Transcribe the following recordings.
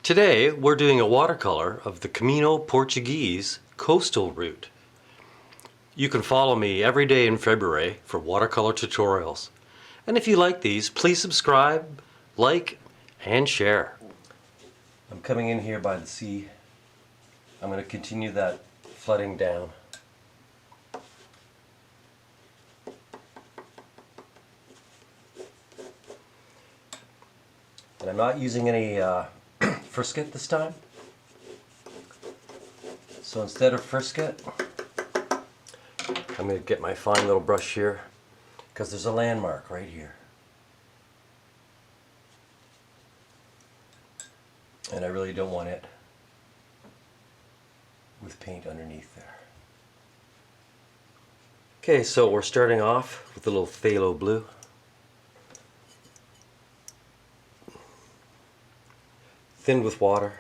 Today we're doing a watercolor of the Camino Portuguese coastal route. You can follow me every day in February for watercolor tutorials. And if you like these, please subscribe, like, and share. I'm coming in here by the sea. I'm going to continue that flooding down. And I'm not using any frisket this time. So instead of frisket, I'm going to get my fine little brush here because there's a landmark right here. And I really don't want it with paint underneath there. Okay, so we're starting off with a little phthalo blue. Thinned with water.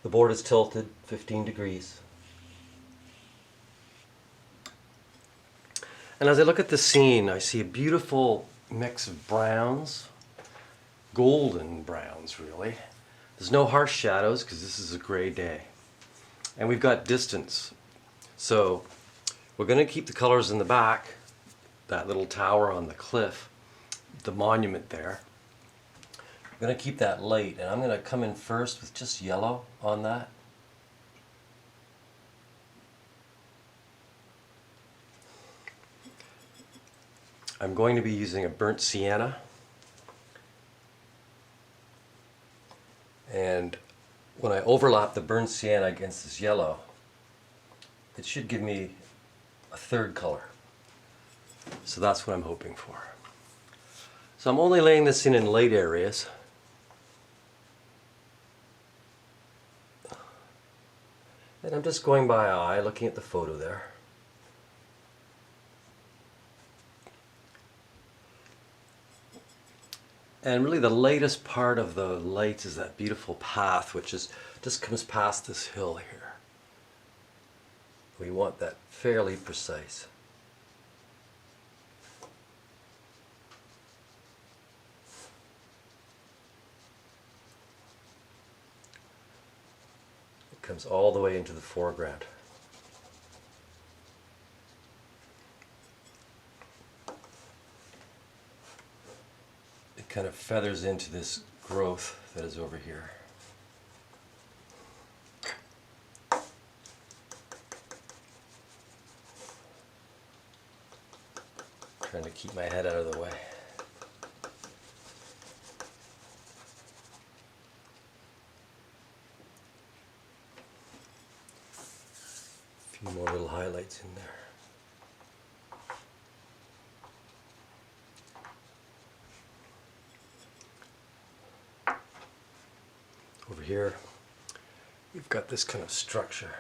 The board is tilted 15 degrees. And as I look at the scene, I see a beautiful mix of browns, golden browns really. There's no harsh shadows because this is a gray day. And we've got distance. So we're going to keep the colors in the back, that little tower on the cliff, the monument there. I'm going to keep that light, and I'm going to come in first with just yellow on that. I'm going to be using a burnt sienna, and when I overlap the burnt sienna against this yellow, it should give me a third color. So that's what I'm hoping for. So I'm only laying this in light areas. And I'm just going by eye, looking at the photo there. And really the lightest part of the lights is that beautiful path which just comes past this hill here. We want that fairly precise. It comes all the way into the foreground. It kind of feathers into this growth that is over here. Trying to keep my head out of the way. A few more little highlights in there. Over here, we've got this kind of structure.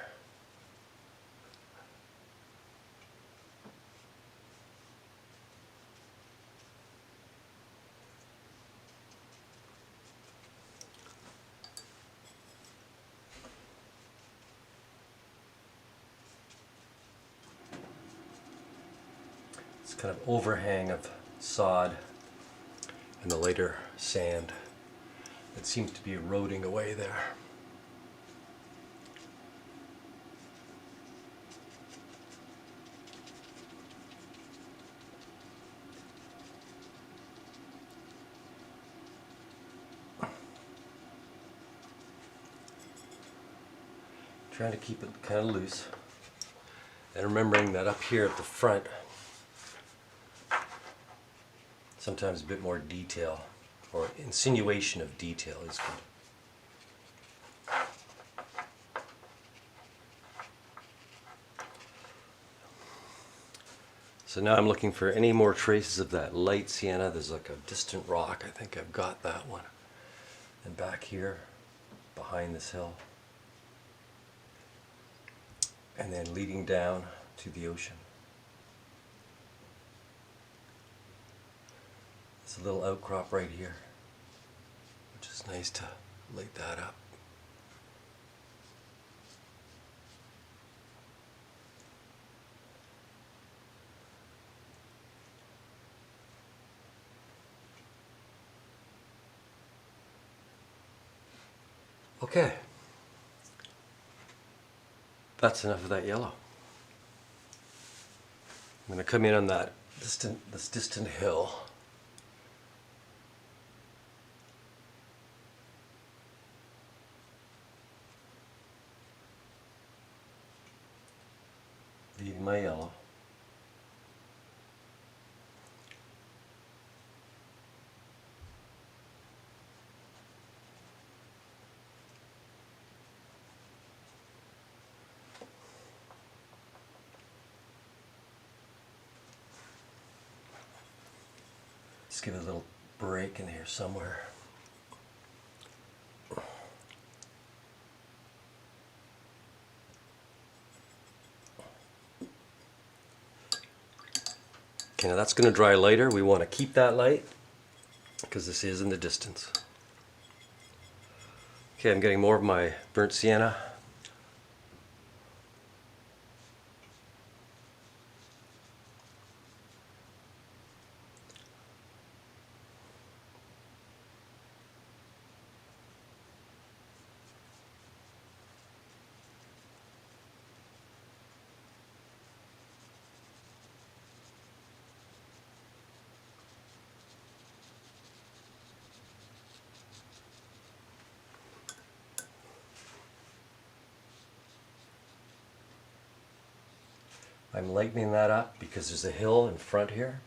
It's kind of overhang of sod and the later sand. It seems to be eroding away there. Trying to keep it kind of loose. And remembering that up here at the front, sometimes a bit more detail or insinuation of detail is good. So now I'm looking for any more traces of that light sienna. There's like a distant rock. I think I've got that one. And back here, behind this hill. And then leading down to the ocean. There's a little outcrop right here, which is nice to light that up. Okay, that's enough of that yellow. I'm going to come in on this distant hill. Leaving my yellow. Just give it a little break in here somewhere. Okay, now that's going to dry later. We want to keep that light because this is in the distance. Okay, I'm getting more of my burnt sienna. I'm lightening that up because there's a hill in front here.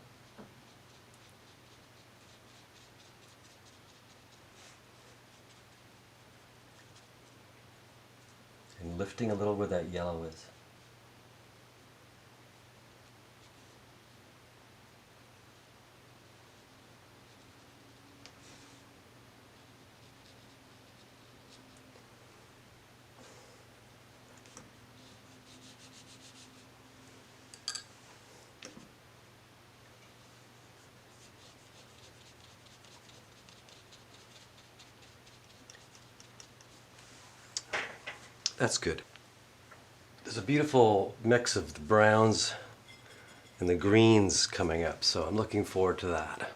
And lifting a little where that yellow is. That's good. There's a beautiful mix of the browns and the greens coming up, so I'm looking forward to that.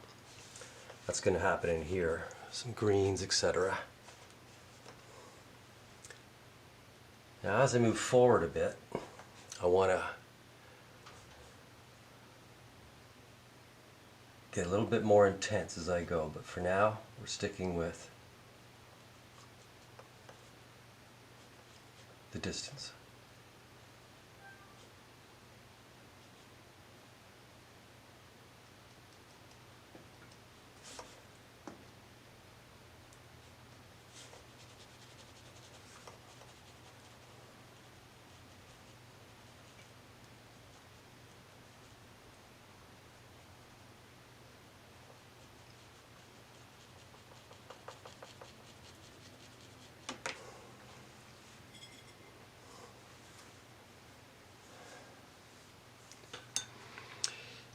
That's going to happen in here. Some greens, etc. Now as I move forward a bit, I want to get a little bit more intense as I go, but for now we're sticking with the distance.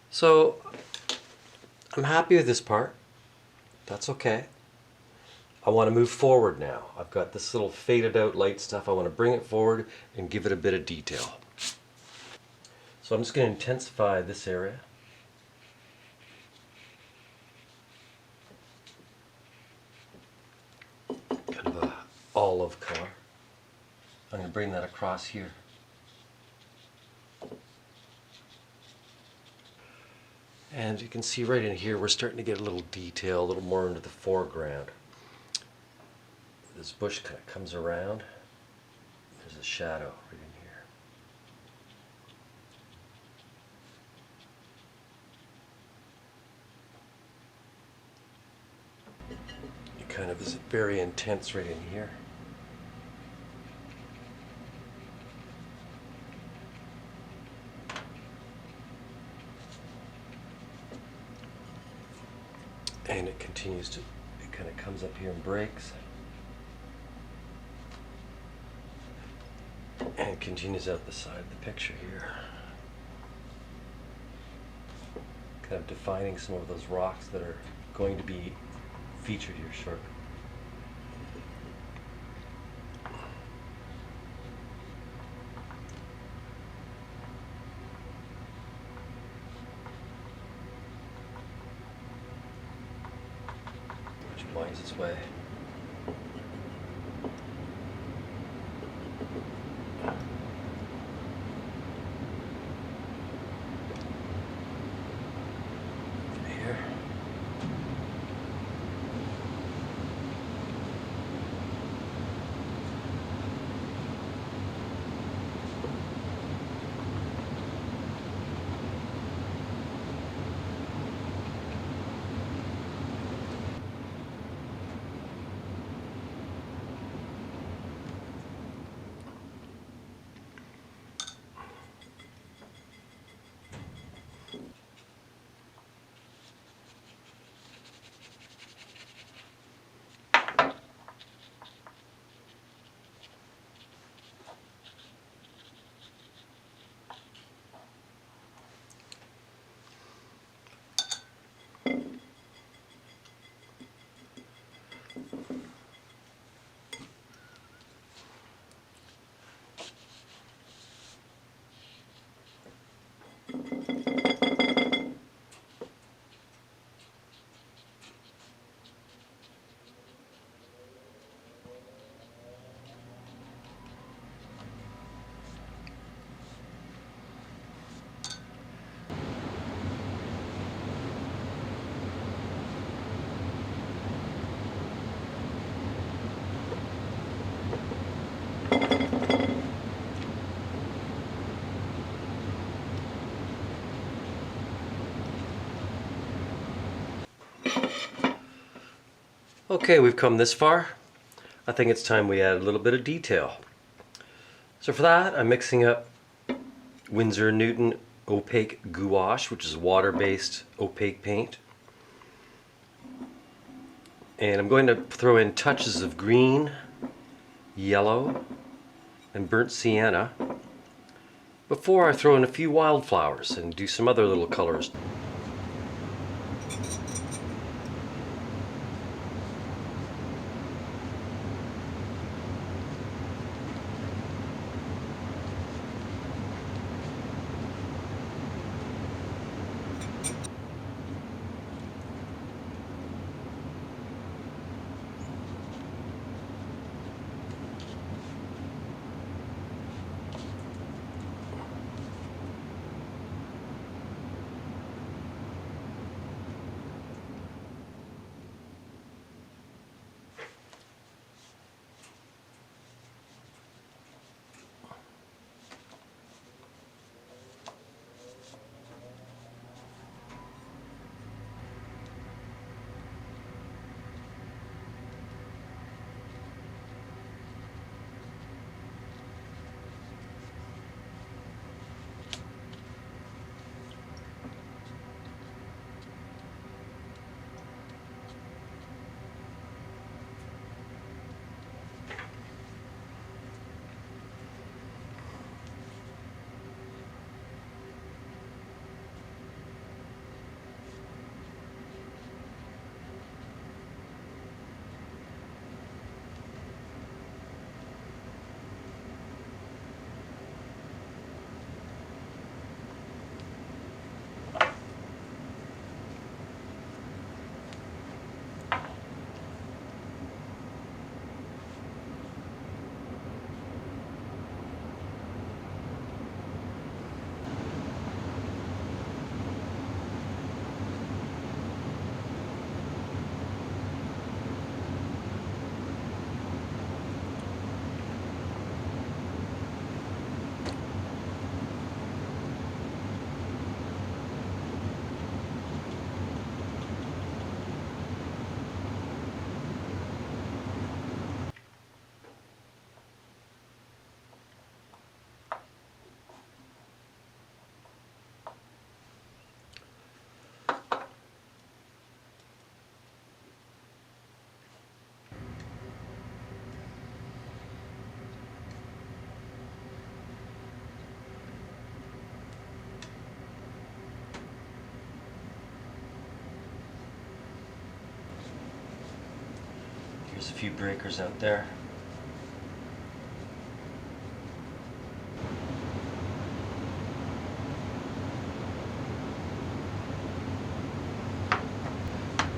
So I'm happy with this part. That's okay. I want to move forward now. I've got this little faded out light stuff. I want to bring it forward and give it a bit of detail. So I'm just going to intensify this area. Kind of a olive color. I'm going to bring that across here. And you can see right in here we're starting to get a little detail, a little more into the foreground. This bush kind of comes around. There's a shadow right in here. It kind of is very intense right in here. And it continues to, it kind of comes up here and breaks. And continues out the side of the picture here. Kind of defining some of those rocks that are going to be featured here shortly. Which winds its way. Okay, we've come this far. I think it's time we add a little bit of detail. So for that, I'm mixing up Winsor & Newton opaque gouache, which is water-based opaque paint. And I'm going to throw in touches of green, yellow, and burnt sienna before I throw in a few wildflowers and do some other little colors. There's a few breakers out there.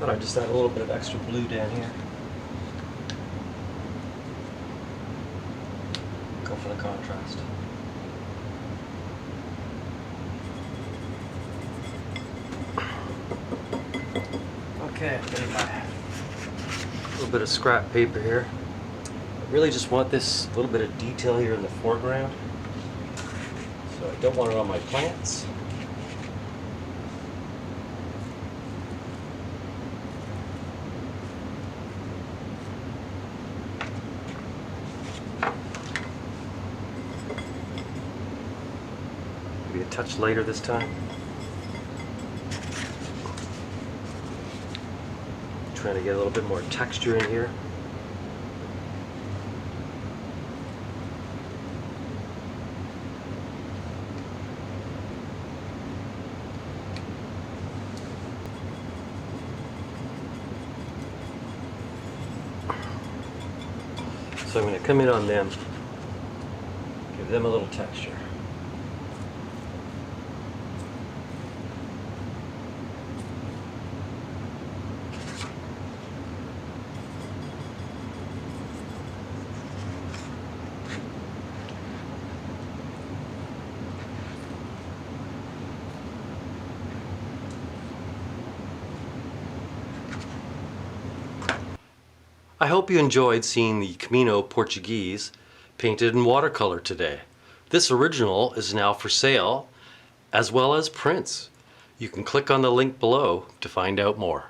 But I just add a little bit of extra blue down here. Go for the contrast. Okay, a little bit of scrap paper here. I really just want this little bit of detail here in the foreground. So I don't want it on my plants. Maybe a touch lighter this time. Trying to get a little bit more texture in here. So I'm going to come in on them, give them a little texture. I hope you enjoyed seeing the Camino Portuguese painted in watercolor today. This original is now for sale, as well as prints. You can click on the link below to find out more.